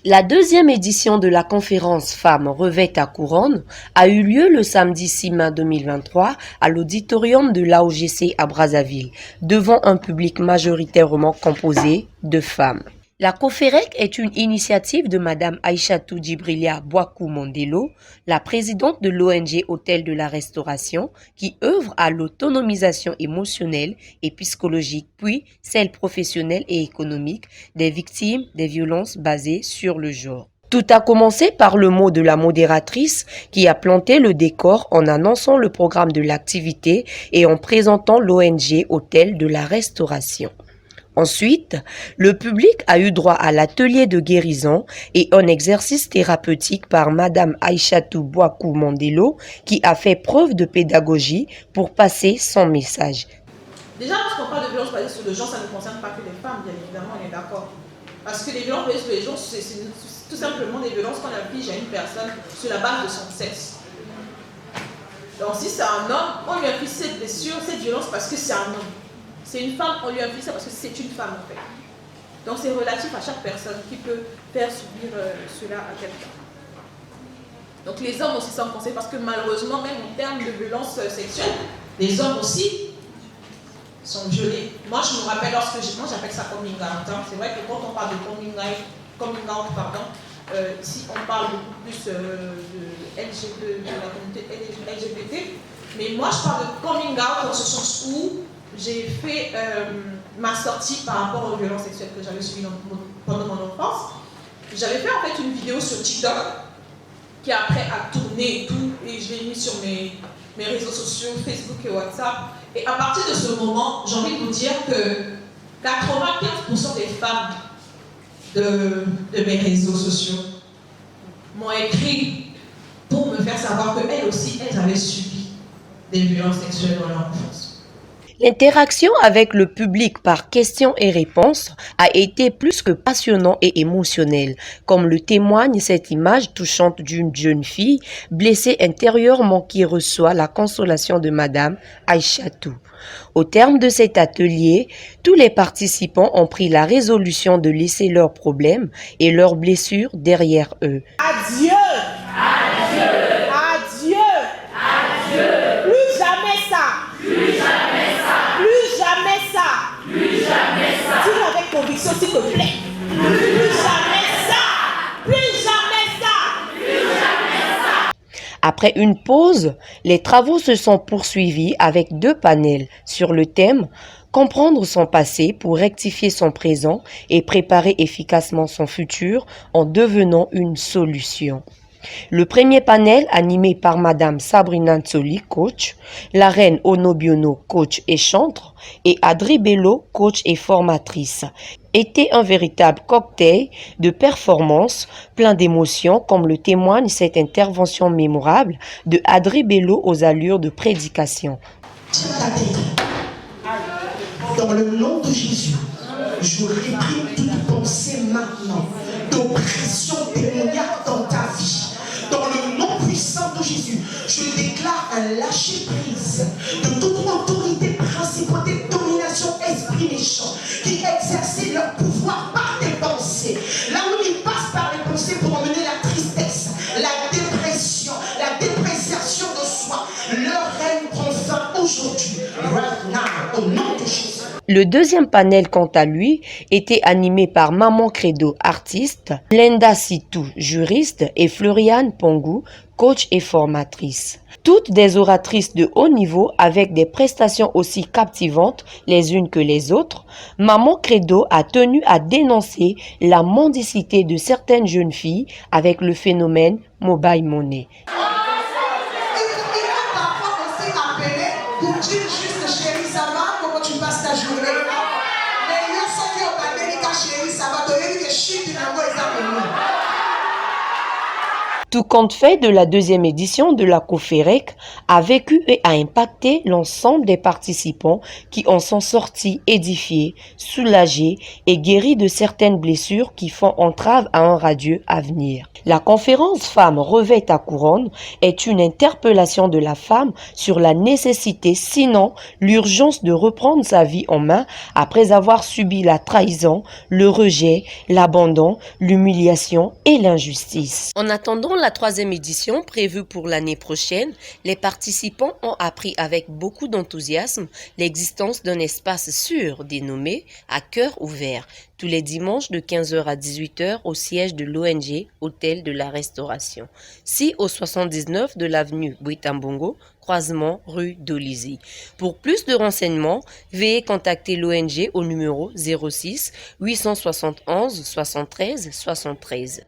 La deuxième édition de la conférence Femmes revêtent ta couronne a eu lieu le samedi 6 mai 2023 à l'auditorium de l'AOGC à Brazzaville, devant un public majoritairement composé de femmes. La COFEREC est une initiative de Madame Aïchatou Djibrilia Boakou Mondelo, la présidente de l'ONG Hôtel de la Restauration, qui œuvre à l'autonomisation émotionnelle et psychologique, puis celle professionnelle et économique des victimes des violences basées sur le genre. Tout a commencé par le mot de la modératrice qui a planté le décor en annonçant le programme de l'activité et en présentant l'ONG Hôtel de la Restauration. Ensuite, le public a eu droit à l'atelier de guérison et un exercice thérapeutique par Madame Aïchatou Boakou Mondelo qui a fait preuve de pédagogie pour passer son message. Déjà, lorsqu'on parle de violence basée sur le genre, ça ne concerne pas que les femmes, bien évidemment, on est d'accord. Parce que les violences basées sur les genres, c'est tout simplement des violences qu'on inflige à une personne sur la base de son sexe. Donc si c'est un homme, on lui inflige cette blessure, cette violence parce que c'est un homme. C'est une femme, on lui inflige ça parce que c'est une femme en fait. Donc c'est relatif à chaque personne qui peut faire subir cela à quelqu'un. Donc les hommes aussi sont concernés parce que malheureusement, même en termes de violence sexuelle, les hommes aussi sont violés. Moi je me rappelle moi j'appelle ça coming out. C'est vrai que quand on parle de coming out, ici on parle beaucoup plus de la communauté LGBT, mais moi je parle de coming out dans ce sens où j'ai fait ma sortie par rapport aux violences sexuelles que j'avais subies pendant mon enfance. J'avais fait en fait une vidéo sur TikTok qui après a tourné et tout, et je l'ai mis sur mes réseaux sociaux, Facebook et WhatsApp. Et à partir de ce moment, j'ai envie de vous dire que 95% des femmes de mes réseaux sociaux m'ont écrit pour me faire savoir qu'elles aussi, elles avaient subi des violences sexuelles dans leur enfance. L'interaction avec le public par questions et réponses a été plus que passionnant et émotionnel, comme le témoigne cette image touchante d'une jeune fille blessée intérieurement qui reçoit la consolation de Madame Aïchatou. Au terme de cet atelier, tous les participants ont pris la résolution de laisser leurs problèmes et leurs blessures derrière eux. Adieu! Adieu! Adieu! Adieu! Plus jamais ça! Plus jamais ça! Plus jamais ça! Plus jamais ça! Dis-le avec conviction, s'il te plaît! Plus jamais ça! Plus jamais ça! Plus jamais ça! Après une pause, les travaux se sont poursuivis avec 2 panels sur le thème « Comprendre son passé pour rectifier son présent et préparer efficacement son futur en devenant une solution ». Le premier panel, animé par Madame Sabrina Ntsoli, coach, la reine Onobiono, coach et chantre, et Adri Bello, coach et formatrice, était un véritable cocktail de performances plein d'émotions, comme le témoigne cette intervention mémorable de Adri Bello aux allures de prédication. Dans le nom de Jésus, je réprime toute pensée maintenant d'oppression démoniaque dans ta vie. Dans le nom puissant de Jésus, je déclare un lâcher-prise de toute autorité, principauté, domination, esprit méchant qui exerçait leur pouvoir par tes pensées. Là où ils passent par les pensées pour emmener la tristesse, la dépression, la dépréciation de soi, leur règne prend fin aujourd'hui, right now, au nom de Jésus. Le deuxième panel, quant à lui, était animé par Maman Credo, artiste, Lenda Sitou, juriste, et Floriane Pongou, coach et formatrice. Toutes des oratrices de haut niveau avec des prestations aussi captivantes les unes que les autres, Maman Credo a tenu à dénoncer la mendicité de certaines jeunes filles avec le phénomène mobile money. Tout compte fait de la deuxième édition de la COFEREC a vécu et a impacté l'ensemble des participants qui en sont sortis édifiés, soulagés et guéris de certaines blessures qui font entrave à un radieux avenir. La conférence Femmes revêtent à couronne est une interpellation de la femme sur la nécessité, sinon l'urgence de reprendre sa vie en main après avoir subi la trahison, le rejet, l'abandon, l'humiliation et l'injustice. En attendant la troisième édition prévue pour l'année prochaine, les participants ont appris avec beaucoup d'enthousiasme l'existence d'un espace sûr dénommé « À cœur ouvert » tous les dimanches de 15h à 18h au siège de l'ONG Hôtel de la Restauration, 6 au 79 de l'avenue Bouitambongo, croisement rue d'Olizy. Pour plus de renseignements, veuillez contacter l'ONG au numéro 06 871 73 73.